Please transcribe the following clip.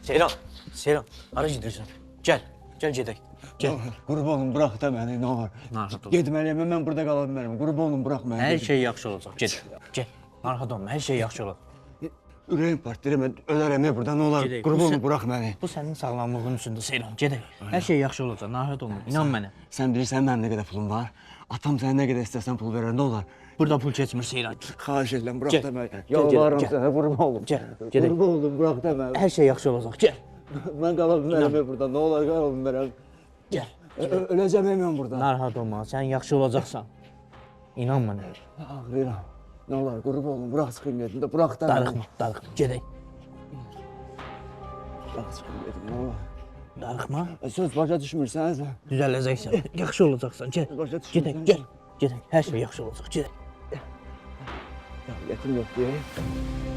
Seyran, hara gedirsən? Gəl gedək. Gəl. Qurban olun, burax da məni, nə var? Narahat olma. Getməliyəm, mən burada qala bilmərəm. Qurban olun, burax məni. Hər şey yaxşı olacaq. Gəl. Narahat olma, hər şey yaxşı olacaq. Ürəyim partlayır, mən ölərəm ya burada, nə olar? Gedək. Qurban olun, burax məni. Bu sənin sağlamlığın üçündür Seyran. Gedək. Hər şey yaxşı olacaq. Narahat olma. İnan mənə. Sən bilirsən mənim nə qədər pulum var? Atam sənə nə qədər istəsən pul verər, nə olar? Burada pul keçmir Seyran. Xahiş edirəm, burax Gəl, da məni. gəl, Yalvarıram gəl. sənə, qurban olun. Gəl, gedək. Qurban olun, burax da məni. Hər şey yaxşı olacaq. Gəl. Mən qala bilmərəm ya burada, nə olar qala bilmərəm. Gəl. Öləcəm mən burada. Narahat olma. Sən yaxşı olacaqsan. İnan mənə. Ağlayıram. Nə olar, qurban olun, burax çıxın gedim də, burax da məni. Darıxma. Gedək. Burax çıxın gedim, nə olar. Darıxma. Söz başa düşmürsən. Düzələcəksən. Yaxşı olacaqsan. Gəl. Başa düşmürsən. Gedək. Gedək. Hər şey yaxşı olacaq. Gedək. Yetim yox deyil.